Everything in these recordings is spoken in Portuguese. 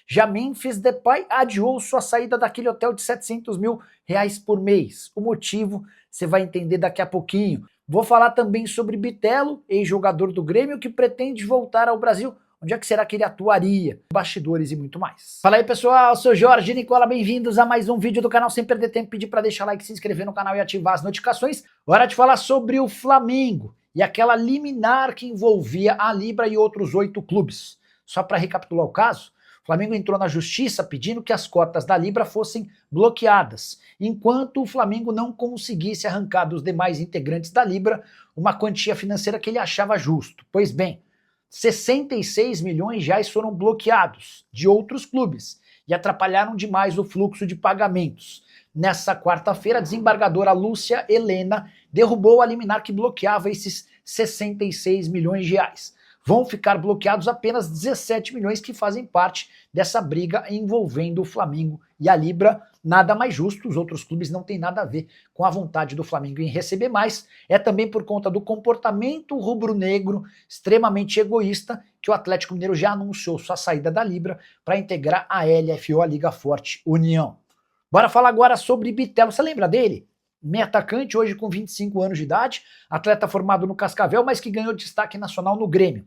Já Memphis Depay adiou sua saída daquele hotel de 700 mil reais por mês. O motivo você vai entender daqui a pouquinho. Vou falar também sobre Bitelo, ex-jogador do Grêmio, que pretende voltar ao Brasil. Onde é que será que ele atuaria? Bastidores e muito mais. Fala aí, pessoal, eu sou Jorge Nicola, bem-vindos a mais um vídeo do canal. Sem perder tempo, pedir para deixar like, se inscrever no canal e ativar as notificações. Hora de falar sobre o Flamengo e aquela liminar que envolvia a Libra e outros 8 clubes. Só para recapitular o caso, o Flamengo entrou na justiça pedindo que as cotas da Libra fossem bloqueadas, enquanto o Flamengo não conseguisse arrancar dos demais integrantes da Libra uma quantia financeira que ele achava justo. Pois bem, 66 milhões de reais foram bloqueados de outros clubes e atrapalharam demais o fluxo de pagamentos. Nessa quarta-feira, a desembargadora Lúcia Helena derrubou a liminar que bloqueava esses 66 milhões de reais. Vão ficar bloqueados apenas 17 milhões que fazem parte dessa briga envolvendo o Flamengo e a Libra. Nada mais justo, os outros clubes não têm nada a ver com a vontade do Flamengo em receber mais. É também por conta do comportamento rubro-negro extremamente egoísta que o Atlético Mineiro já anunciou sua saída da Libra para integrar a LFO, a Liga Forte União. Bora falar agora sobre Bitelo. Você lembra dele? Meio atacante, hoje com 25 anos de idade, atleta formado no Cascavel, mas que ganhou destaque nacional no Grêmio.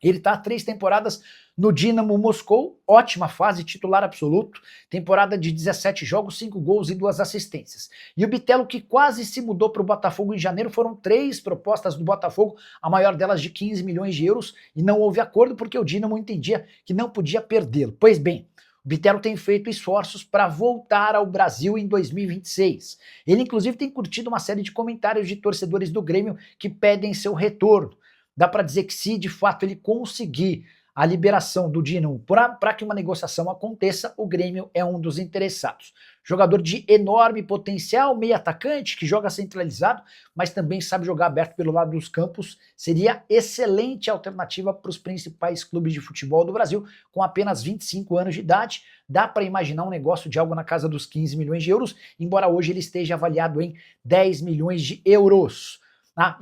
Ele está há 3 temporadas no Dinamo Moscou, ótima fase, titular absoluto, temporada de 17 jogos, 5 gols e 2 assistências. E o Bitelo, que quase se mudou para o Botafogo em janeiro, foram 3 propostas do Botafogo, a maior delas de 15 milhões de euros, e não houve acordo porque o Dinamo entendia que não podia perdê-lo. Pois bem, o Bitelo tem feito esforços para voltar ao Brasil em 2026. Ele, inclusive, tem curtido uma série de comentários de torcedores do Grêmio que pedem seu retorno. Dá para dizer que se de fato ele conseguir a liberação do Dinamo para que uma negociação aconteça, o Grêmio é um dos interessados. Jogador de enorme potencial, meio atacante, que joga centralizado, mas também sabe jogar aberto pelo lado dos campos, seria excelente alternativa para os principais clubes de futebol do Brasil, com apenas 25 anos de idade. Dá para imaginar um negócio de algo na casa dos 15 milhões de euros, embora hoje ele esteja avaliado em 10 milhões de euros.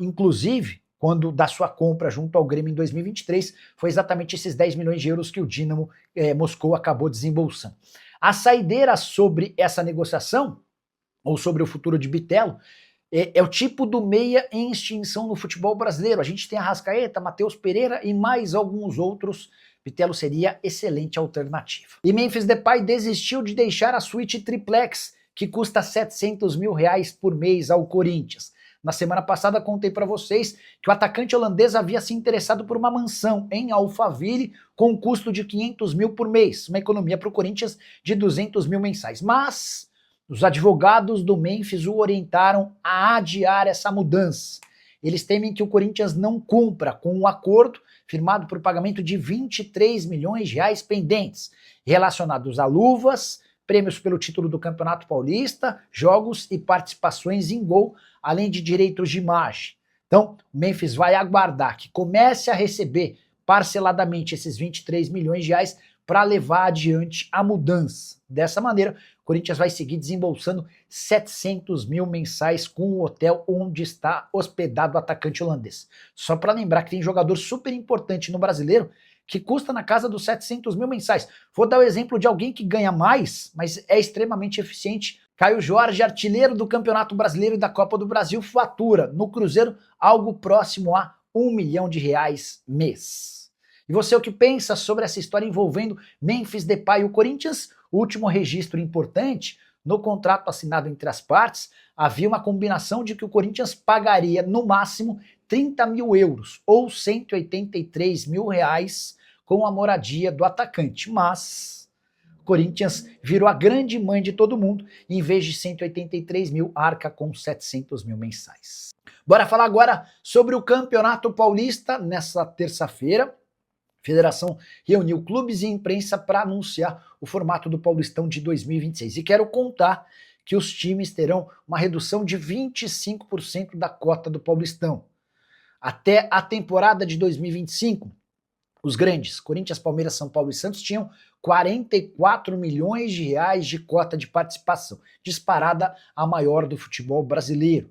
Inclusive, quando da sua compra junto ao Grêmio em 2023, foi exatamente esses 10 milhões de euros que o Dinamo Moscou acabou desembolsando. A saideira sobre essa negociação, ou sobre o futuro de Bitelo, é o tipo do meia em extinção no futebol brasileiro. A gente tem Arrascaeta, Matheus Pereira e mais alguns outros. Bitelo seria excelente alternativa. E Memphis Depay desistiu de deixar a suíte triplex, que custa 700 mil reais por mês ao Corinthians. Na semana passada contei para vocês que o atacante holandês havia se interessado por uma mansão em Alphaville com um custo de 500 mil por mês, uma economia para o Corinthians de 200 mil mensais. Mas os advogados do Memphis o orientaram a adiar essa mudança. Eles temem que o Corinthians não cumpra com um acordo firmado por pagamento de 23 milhões de reais pendentes, relacionados a luvas, prêmios pelo título do Campeonato Paulista, jogos e participações em gol, além de direitos de imagem. Então, o Memphis vai aguardar que comece a receber parceladamente esses 23 milhões de reais para levar adiante a mudança. Dessa maneira, o Corinthians vai seguir desembolsando 700 mil mensais com o hotel onde está hospedado o atacante holandês. Só para lembrar que tem jogador super importante no brasileiro que custa na casa dos 700 mil mensais. Vou dar o exemplo de alguém que ganha mais, mas é extremamente eficiente. Caio Jorge, artilheiro do Campeonato Brasileiro e da Copa do Brasil, fatura no Cruzeiro algo próximo a 1 milhão de reais mês. E você, o que pensa sobre essa história envolvendo Memphis Depay e o Corinthians? O último registro importante, no contrato assinado entre as partes, havia uma combinação de que o Corinthians pagaria no máximo 30 mil euros ou 183 mil reais com a moradia do atacante, mas o Corinthians virou a grande mãe de todo mundo e em vez de 183 mil arca com 700 mil mensais. Bora falar agora sobre o Campeonato Paulista. Nessa terça-feira, a Federação reuniu clubes e imprensa para anunciar o formato do Paulistão de 2026 e quero contar que os times terão uma redução de 25% da cota do Paulistão. Até a temporada de 2025, os grandes, Corinthians, Palmeiras, São Paulo e Santos, tinham 44 milhões de reais de cota de participação, disparada a maior do futebol brasileiro.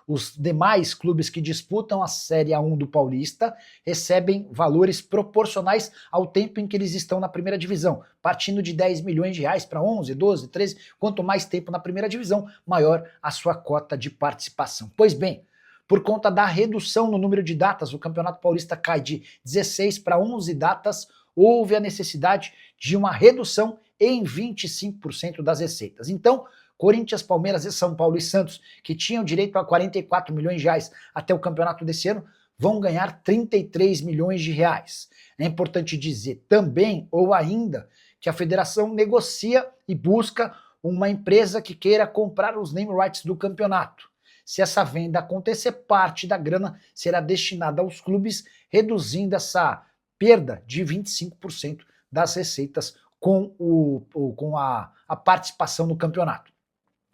Os demais clubes que disputam a Série A1 do Paulista recebem valores proporcionais ao tempo em que eles estão na primeira divisão, partindo de 10 milhões de reais para 11, 12, 13. Quanto mais tempo na primeira divisão, maior a sua cota de participação. Pois bem, por conta da redução no número de datas, o Campeonato Paulista cai de 16 para 11 datas, houve a necessidade de uma redução em 25% das receitas. Então, Corinthians, Palmeiras e São Paulo e Santos, que tinham direito a 44 milhões de reais até o campeonato desse ano, vão ganhar 33 milhões de reais. É importante dizer também, ou ainda, que a federação negocia e busca uma empresa que queira comprar os name rights do campeonato. Se essa venda acontecer, parte da grana será destinada aos clubes, reduzindo essa perda de 25% das receitas com a participação no campeonato.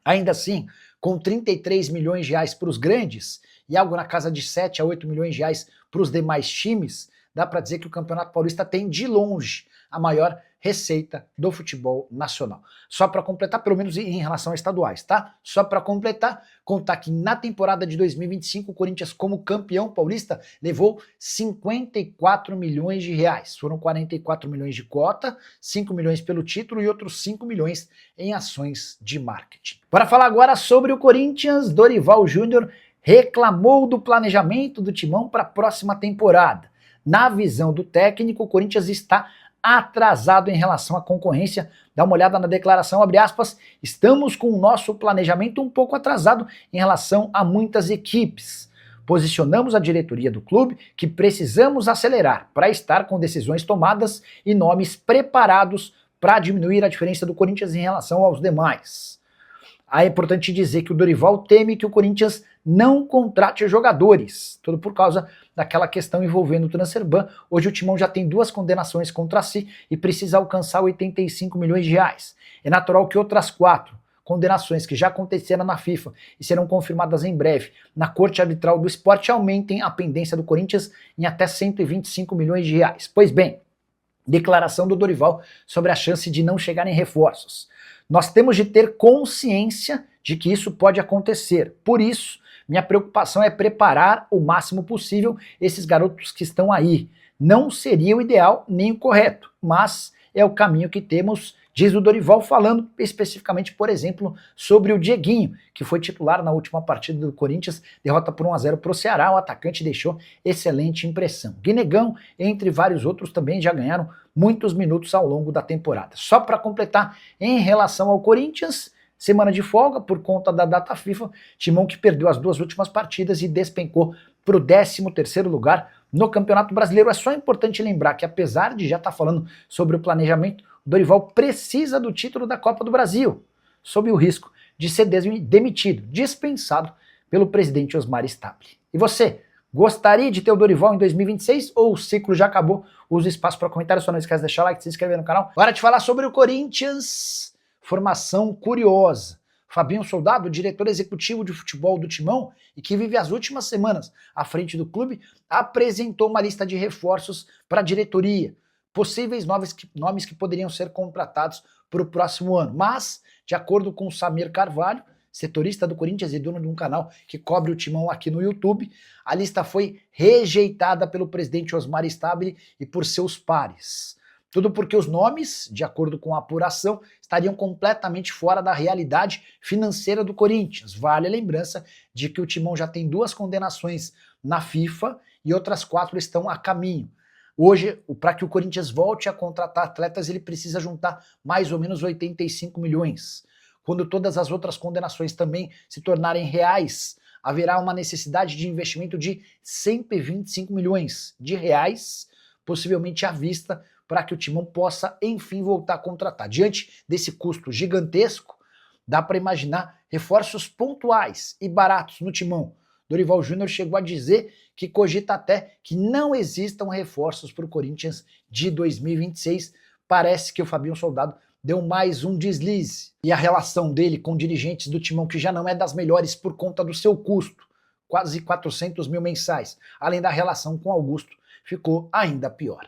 Ainda assim, com 33 milhões de reais para os grandes e algo na casa de 7 a 8 milhões de reais para os demais times, dá para dizer que o Campeonato Paulista tem de longe a maior receita do futebol nacional. Só para completar, pelo menos em relação a estaduais, tá? Só para completar, contar que na temporada de 2025 o Corinthians, como campeão paulista, levou 54 milhões de reais. Foram 44 milhões de cota, 5 milhões pelo título e outros 5 milhões em ações de marketing. Para falar agora sobre o Corinthians, Dorival Júnior reclamou do planejamento do Timão para a próxima temporada. Na visão do técnico, o Corinthians está atrasado em relação à concorrência. Dá uma olhada na declaração, abre aspas, estamos com o nosso planejamento um pouco atrasado em relação a muitas equipes. Posicionamos a diretoria do clube que precisamos acelerar para estar com decisões tomadas e nomes preparados para diminuir a diferença do Corinthians em relação aos demais. Aí é importante dizer que o Dorival teme que o Corinthians não contrate jogadores, tudo por causa daquela questão envolvendo o Transferban. Hoje o Timão já tem 2 condenações contra si e precisa alcançar 85 milhões de reais. É natural que outras 4 condenações que já aconteceram na FIFA e serão confirmadas em breve na Corte Arbitral do Esporte aumentem a pendência do Corinthians em até 125 milhões de reais. Pois bem, declaração do Dorival sobre a chance de não chegarem reforços. Nós temos de ter consciência de que isso pode acontecer. Por isso, minha preocupação é preparar o máximo possível esses garotos que estão aí. Não seria o ideal nem o correto, mas é o caminho que temos, diz o Dorival, falando especificamente, por exemplo, sobre o Dieguinho, que foi titular na última partida do Corinthians, derrota por 1-0 para o Ceará. O atacante deixou excelente impressão. Guinegão, entre vários outros, também já ganharam muitos minutos ao longo da temporada. Só para completar, em relação ao Corinthians, semana de folga por conta da data FIFA, Timão que perdeu as 2 últimas partidas e despencou para o 13º lugar no Campeonato Brasileiro. É só importante lembrar que, apesar de já estar falando sobre o planejamento, o Dorival precisa do título da Copa do Brasil, sob o risco de ser demitido, dispensado pelo presidente Osmar Stabile. E você, gostaria de ter o Dorival em 2026 ou o ciclo já acabou? Use espaço para comentário, só não esquece de deixar o like, se inscrever no canal. Hora de falar sobre o Corinthians. Formação curiosa. Fabinho Soldado, diretor executivo de futebol do Timão e que vive as últimas semanas à frente do clube, apresentou uma lista de reforços para a diretoria, possíveis nomes que poderiam ser contratados para o próximo ano. Mas, de acordo com o Samir Carvalho, setorista do Corinthians e dono de um canal que cobre o Timão aqui no YouTube, a lista foi rejeitada pelo presidente Osmar Stabile e por seus pares. Tudo porque os nomes, de acordo com a apuração, estariam completamente fora da realidade financeira do Corinthians. Vale a lembrança de que o Timão já tem 2 condenações na FIFA e outras 4 estão a caminho. Hoje, para que o Corinthians volte a contratar atletas, ele precisa juntar mais ou menos 85 milhões. Quando todas as outras condenações também se tornarem reais, haverá uma necessidade de investimento de 125 milhões de reais, possivelmente à vista, para que o Timão possa, enfim, voltar a contratar. Diante desse custo gigantesco, dá para imaginar reforços pontuais e baratos no Timão. Dorival Júnior chegou a dizer que cogita até que não existam reforços para o Corinthians de 2026. Parece que o Fabinho Soldado deu mais um deslize. E a relação dele com dirigentes do Timão, que já não é das melhores por conta do seu custo, quase 400 mil mensais, além da relação com Augusto, ficou ainda pior.